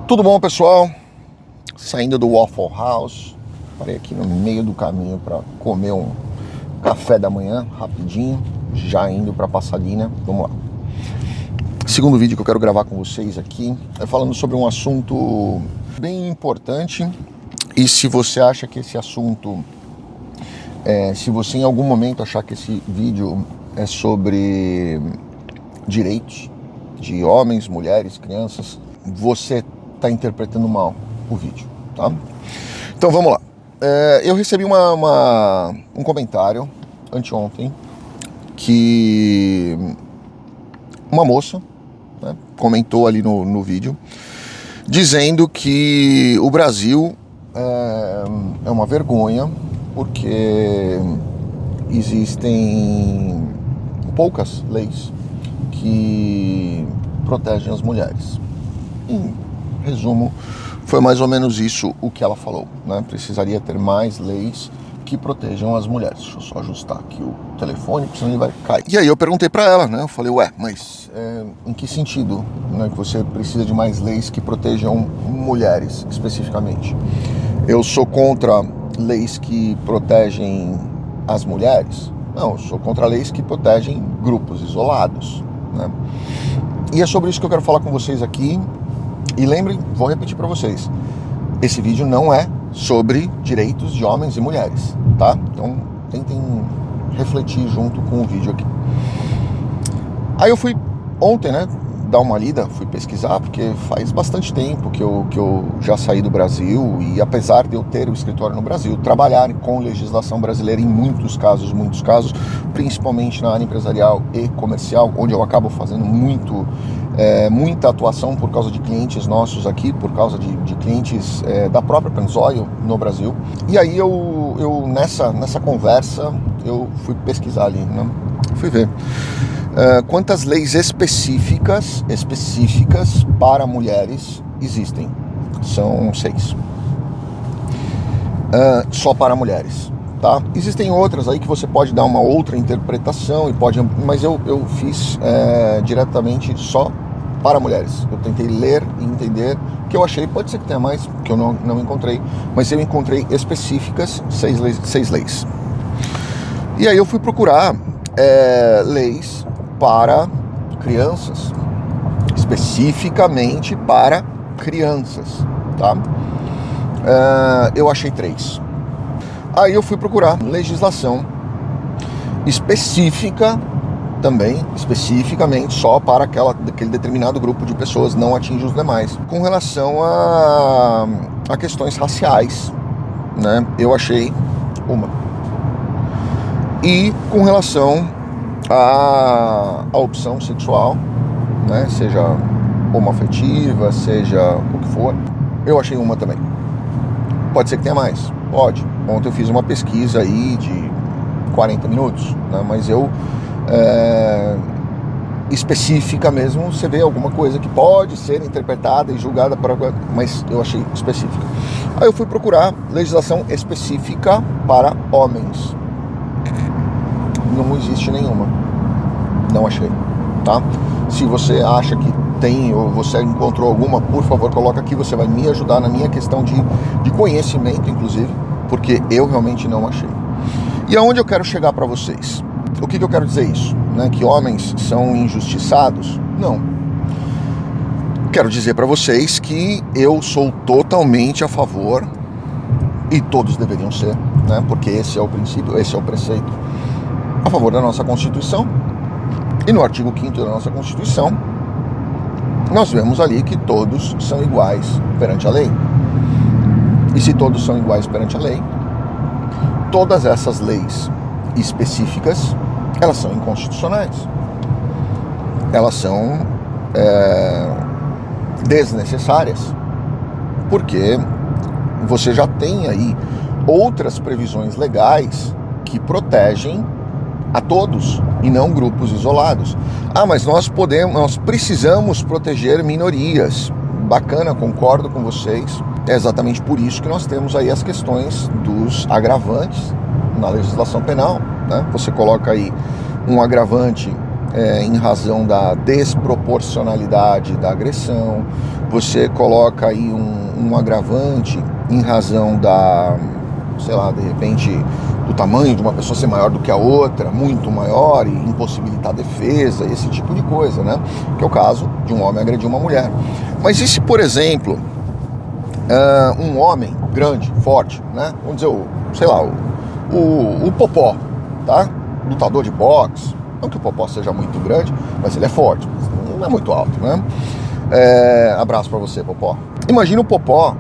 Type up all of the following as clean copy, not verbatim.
Tudo bom, pessoal? Saindo do Waffle House, parei aqui no meio do caminho para comer um café da manhã, rapidinho, já indo para Pasadena. Vamos lá. Segundo vídeo que eu quero gravar com vocês aqui é falando sobre um assunto bem importante. E se você acha que esse assunto, se você em algum momento achar que esse vídeo é sobre direitos de homens, mulheres, crianças, você está interpretando mal o vídeo, tá? Então vamos lá. Eu recebi um comentário anteontem que uma moça, né, comentou ali no vídeo dizendo que o Brasil é uma vergonha porque existem poucas leis que protegem as mulheres. Em resumo, foi mais ou menos isso o que ela falou, né? Precisaria ter mais leis que protejam as mulheres. Deixa eu só ajustar aqui o telefone, porque senão ele vai cair. E aí eu perguntei pra ela, né? Eu falei, mas em que sentido, né, que você precisa de mais leis que protejam mulheres, especificamente? Eu sou contra leis que protegem as mulheres? Não, eu sou contra leis que protegem grupos isolados, né? E é sobre isso que eu quero falar com vocês aqui. E lembrem, vou repetir para vocês, esse vídeo não é sobre direitos de homens e mulheres, tá? Então tentem refletir junto com o vídeo aqui. Aí eu fui ontem, né, dar uma lida, fui pesquisar, porque faz bastante tempo que eu já saí do Brasil, e apesar de eu ter o escritório no Brasil, trabalhar com legislação brasileira em muitos casos, principalmente na área empresarial e comercial, onde eu acabo fazendo muita atuação por causa de clientes nossos aqui, por causa de clientes da própria Pennzoil no Brasil. E aí eu nessa conversa eu fui pesquisar ali, né? Fui ver quantas leis específicas para mulheres existem. São 6. Só para mulheres, tá? Existem outras aí que você pode dar uma outra interpretação, mas eu fiz diretamente só para mulheres. Eu tentei ler e entender o que eu achei. Pode ser que tenha mais, que eu não encontrei, mas eu encontrei específicas 6 leis. E aí eu fui procurar leis para crianças, especificamente para crianças, tá? Eu achei 3. Aí eu fui procurar legislação específica também, especificamente só para aquele determinado grupo de pessoas, não atinge os demais. Com relação a questões raciais, né, eu achei uma. E com relação à opção sexual, né, seja homoafetiva, seja o que for, eu achei uma também. Pode ser que tenha mais, pode. Ontem eu fiz uma pesquisa aí de 40 minutos, né, mas eu específica mesmo, você vê alguma coisa que pode ser interpretada e julgada mas eu achei específica. Aí eu fui procurar legislação específica para homens. Não existe nenhuma. Não achei, tá? Se você acha que tem ou você encontrou alguma, por favor, coloca aqui, você vai me ajudar na minha questão de conhecimento, inclusive, porque eu realmente não achei. E aonde eu quero chegar para vocês? O que eu quero dizer isso? Né? Que homens são injustiçados? Não. Quero dizer para vocês que eu sou totalmente a favor, e todos deveriam ser, né? Porque esse é o princípio, esse é o preceito, a favor da nossa Constituição. E no artigo 5º da nossa Constituição, nós vemos ali que todos são iguais perante a lei. E se todos são iguais perante a lei, todas essas leis específicas, elas são inconstitucionais. Elas são desnecessárias, porque você já tem aí outras previsões legais que protegem a todos e não grupos isolados. Mas nós precisamos proteger minorias. Bacana, concordo com vocês. É exatamente por isso que nós temos aí as questões dos agravantes na legislação penal, né? Você coloca aí um agravante em razão da desproporcionalidade da agressão, você coloca aí um agravante em razão da, sei lá, de repente, do tamanho de uma pessoa ser maior do que a outra, muito maior, e impossibilitar a defesa, esse tipo de coisa, né? Que é o caso de um homem agredir uma mulher. Mas e se, por exemplo, um homem grande, forte, né? Vamos dizer, o Popó, tá? Lutador de boxe, não que o Popó seja muito grande, mas ele é forte, não é muito alto, né? Abraço pra você, Popó. Imagina o Popó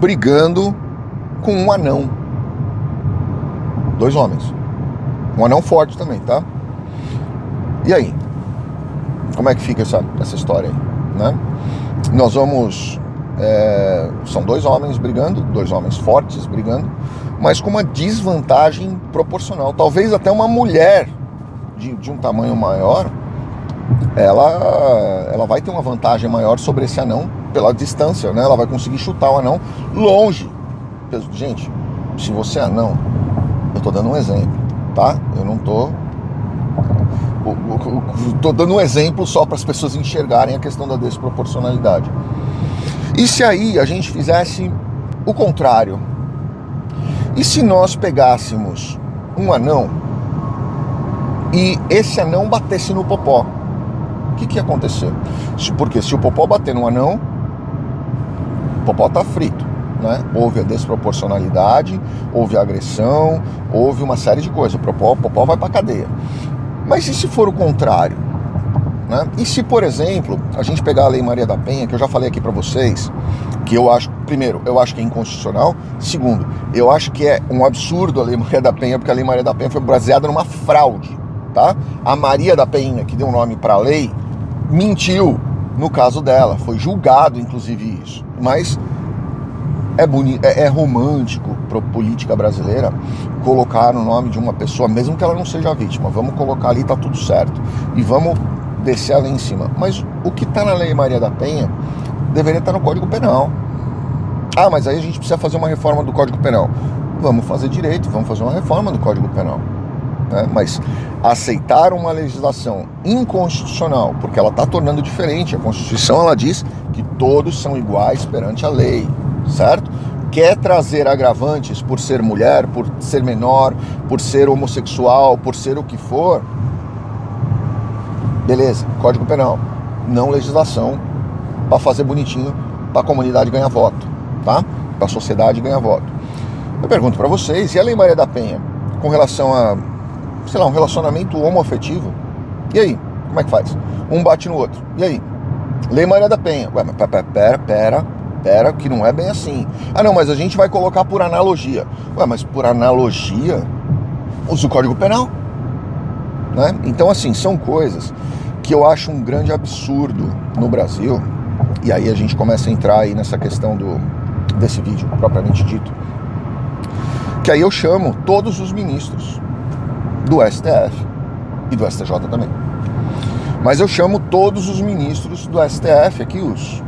brigando com um anão. 2 homens. Um anão forte também, tá? E aí? Como é que fica essa história aí, né? Nós vamos... são 2 homens brigando, 2 homens fortes brigando, mas com uma desvantagem proporcional. Talvez até uma mulher de um tamanho maior, ela vai ter uma vantagem maior sobre esse anão pela distância, né? Ela vai conseguir chutar o anão longe. Gente, se você é anão, eu tô dando um exemplo, tá? Eu não tô dando um exemplo só para as pessoas enxergarem a questão da desproporcionalidade. E se aí a gente fizesse o contrário? E se nós pegássemos um anão e esse anão batesse no Popó? O que ia acontecer? Porque se o Popó bater no anão, o Popó tá frito, né? Houve a desproporcionalidade, houve a agressão, houve uma série de coisas. O Popó vai pra cadeia. Mas e se for o contrário? Né? E se, por exemplo, a gente pegar a Lei Maria da Penha, que eu já falei aqui pra vocês, que eu acho, primeiro, eu acho que é inconstitucional. Segundo, eu acho que é um absurdo a Lei Maria da Penha, porque a Lei Maria da Penha foi baseada numa fraude, tá? A Maria da Penha, que deu nome pra lei, mentiu no caso dela, foi julgado inclusive isso. Mas é romântico para a política brasileira colocar o nome de uma pessoa, mesmo que ela não seja vítima. Vamos colocar ali, tá tudo certo, e vamos descer ali em cima. Mas o que está na Lei Maria da Penha deveria estar no Código Penal. Ah, mas aí a gente precisa fazer uma reforma do Código Penal. Vamos fazer direito, vamos fazer uma reforma do Código Penal, né? Mas aceitar uma legislação inconstitucional, porque ela está tornando diferente. A Constituição, ela diz que todos são iguais perante a lei, certo? Quer trazer agravantes por ser mulher, por ser menor, por ser homossexual, por ser o que for, beleza, Código Penal, não legislação para fazer bonitinho para a comunidade ganhar voto, tá? Para a sociedade ganhar voto. Eu pergunto para vocês, e a Lei Maria da Penha com relação a, sei lá, um relacionamento homoafetivo? E aí, como é que faz? Um bate no outro, e aí? Lei Maria da Penha, ué, mas pera, que não é bem assim. Ah não, mas a gente vai colocar por analogia. Ué, mas por analogia, usa o Código Penal, né? Então assim, são coisas que eu acho um grande absurdo no Brasil. E aí a gente começa a entrar aí nessa questão desse vídeo propriamente dito, que aí eu chamo todos os ministros do STF e do STJ também, mas eu chamo todos os ministros do STF aqui, os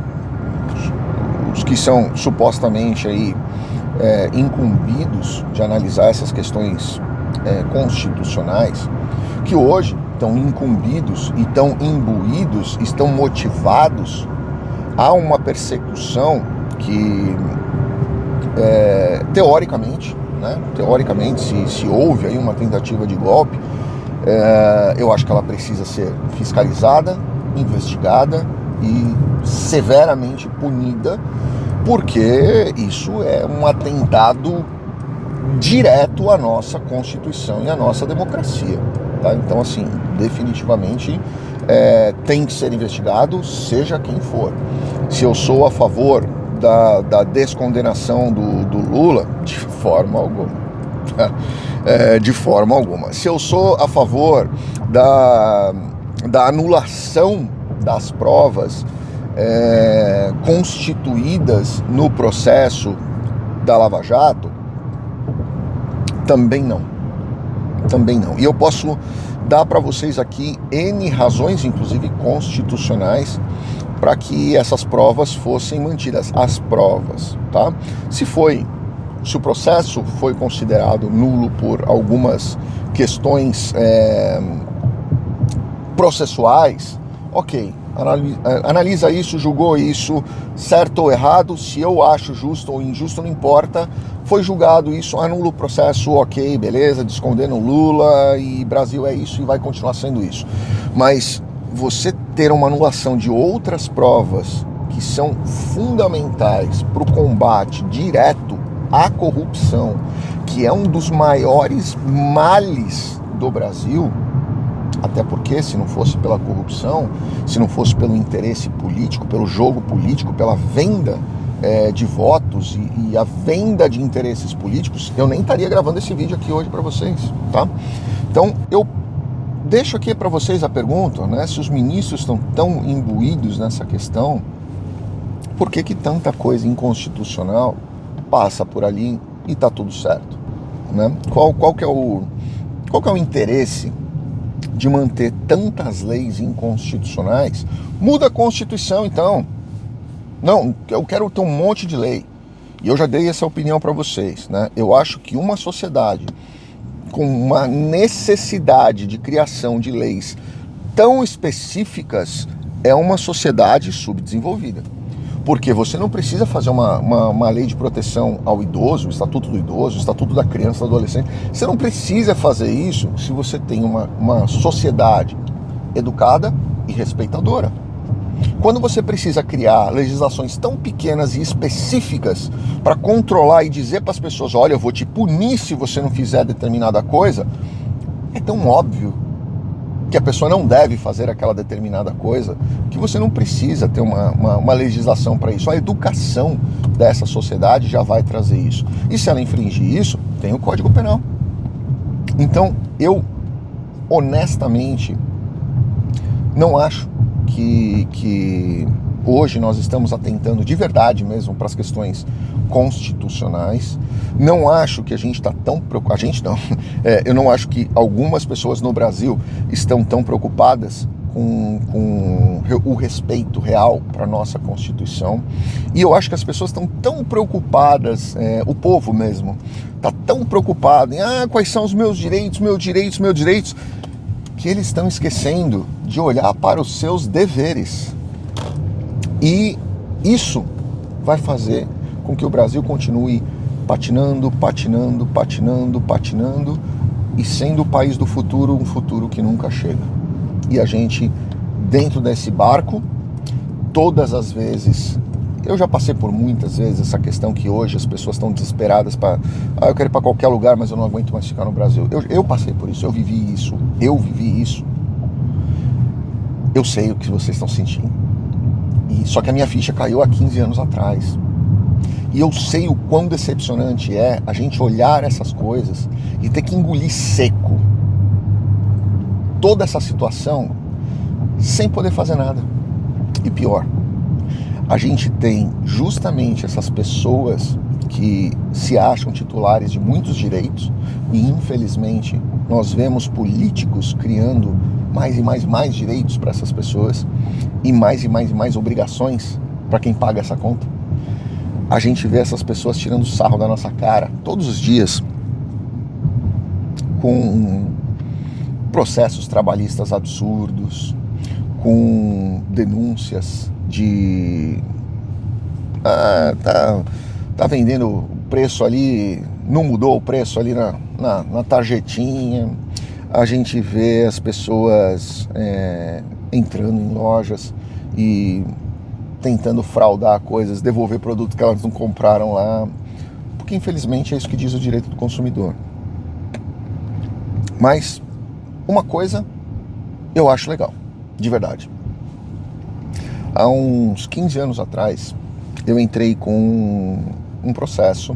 que são supostamente aí incumbidos de analisar essas questões constitucionais, que hoje estão incumbidos e estão imbuídos, estão motivados a uma persecução que teoricamente, né, se houve aí uma tentativa de golpe, eu acho que ela precisa ser fiscalizada, investigada e severamente punida, porque isso é um atentado direto à nossa Constituição e à nossa democracia, tá? Então, assim, definitivamente tem que ser investigado, seja quem for. Se eu sou a favor da descondenação do Lula, de forma alguma. De forma alguma. Se eu sou a favor da anulação das provas constituídas no processo da Lava Jato, também não. E eu posso dar para vocês aqui N razões, inclusive constitucionais, para que essas provas fossem mantidas. As provas, tá? Se o processo foi considerado nulo por algumas questões processuais, ok, analisa isso, julgou isso, certo ou errado, se eu acho justo ou injusto, não importa, foi julgado isso, anula o processo, ok, beleza, descondena o Lula e Brasil é isso e vai continuar sendo isso. Mas você ter uma anulação de outras provas que são fundamentais para o combate direto à corrupção, que é um dos maiores males do Brasil, até porque se não fosse pela corrupção, se não fosse pelo interesse político, pelo jogo político, pela venda de votos e a venda de interesses políticos, eu nem estaria gravando esse vídeo aqui hoje para vocês, tá? Então eu deixo aqui para vocês a pergunta, né? Se os ministros estão tão imbuídos nessa questão, por que tanta coisa inconstitucional passa por ali e tá tudo certo, né? Qual que é o interesse de manter tantas leis inconstitucionais? Muda a Constituição, então. Não, eu quero ter um monte de lei. E eu já dei essa opinião para vocês, né? Eu acho que uma sociedade com uma necessidade de criação de leis tão específicas é uma sociedade subdesenvolvida. Porque você não precisa fazer uma lei de proteção ao idoso, o Estatuto do Idoso, o Estatuto da Criança e do Adolescente. Você não precisa fazer isso se você tem uma sociedade educada e respeitadora. Quando você precisa criar legislações tão pequenas e específicas para controlar e dizer para as pessoas, olha, eu vou te punir se você não fizer determinada coisa, é tão óbvio que a pessoa não deve fazer aquela determinada coisa, que você não precisa ter uma legislação para isso. A educação dessa sociedade já vai trazer isso. E se ela infringir isso, tem o Código Penal. Então, eu, honestamente, não acho que hoje nós estamos atentando de verdade mesmo para as questões constitucionais. Não acho que a gente está tão preocupado. A gente não. Eu não acho que algumas pessoas no Brasil estão tão preocupadas com o respeito real para a nossa Constituição. E eu acho que as pessoas estão tão preocupadas, o povo mesmo, está tão preocupado em quais são os meus direitos, que eles estão esquecendo de olhar para os seus deveres. E isso vai fazer com que o Brasil continue patinando e sendo o país do futuro, um futuro que nunca chega. E a gente, dentro desse barco, todas as vezes, eu já passei por muitas vezes essa questão que hoje as pessoas estão desesperadas para, eu quero ir para qualquer lugar, mas eu não aguento mais ficar no Brasil. Eu passei por isso, eu vivi isso. Eu sei o que vocês estão sentindo. Só que a minha ficha caiu há 15 anos atrás. E eu sei o quão decepcionante é a gente olhar essas coisas e ter que engolir seco toda essa situação sem poder fazer nada. E pior, a gente tem justamente essas pessoas que se acham titulares de muitos direitos e, infelizmente, nós vemos políticos criando mais e mais direitos para essas pessoas e mais obrigações para quem paga essa conta. A gente vê essas pessoas tirando sarro da nossa cara todos os dias com processos trabalhistas absurdos, com denúncias de tá vendendo o preço ali, não mudou o preço ali na tarjetinha. A gente vê as pessoas entrando em lojas e tentando fraudar coisas, devolver produtos que elas não compraram lá, porque infelizmente é isso que diz o direito do consumidor. Mas uma coisa eu acho legal, de verdade. Há uns 15 anos atrás, eu entrei com um processo.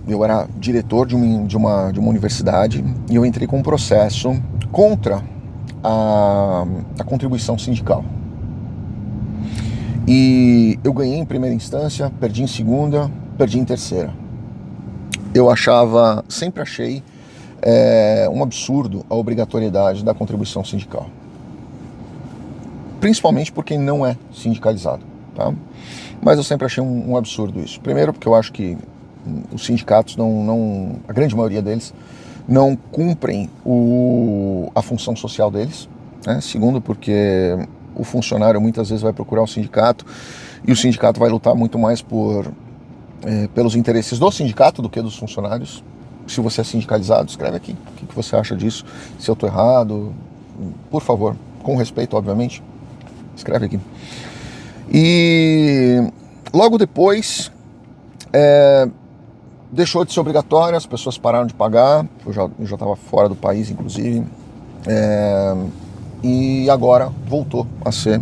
Eu era diretor de uma universidade e eu entrei com um processo contra a contribuição sindical. E eu ganhei em primeira instância, perdi em segunda, perdi em terceira. Eu sempre achei um absurdo a obrigatoriedade da contribuição sindical. Principalmente por quem não é sindicalizado, tá? Mas eu sempre achei um absurdo isso. Primeiro porque eu acho que os sindicatos a grande maioria deles, não cumprem a função social deles. né? Segundo, porque o funcionário muitas vezes vai procurar o sindicato e o sindicato vai lutar muito mais pelos interesses do sindicato do que dos funcionários. Se você é sindicalizado, escreve aqui o que você acha disso, se eu estou errado, por favor, com respeito, obviamente, escreve aqui. E logo depois deixou de ser obrigatório, as pessoas pararam de pagar, eu já estava fora do país, inclusive, e agora voltou a ser.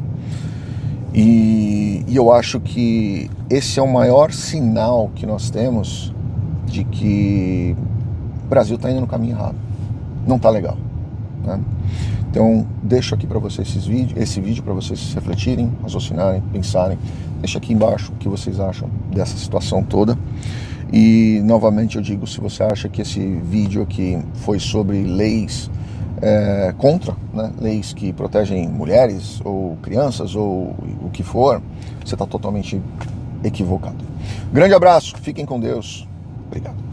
E eu acho que esse é o maior sinal que nós temos de que o Brasil está indo no caminho errado, não está legal, né? Então deixo aqui para vocês esse vídeo para vocês refletirem, raciocinarem, pensarem. Deixa aqui embaixo o que vocês acham dessa situação toda. E novamente eu digo, se você acha que esse vídeo aqui foi sobre leis contra, né, leis que protegem mulheres ou crianças ou o que for, você está totalmente equivocado. Grande abraço, fiquem com Deus, obrigado.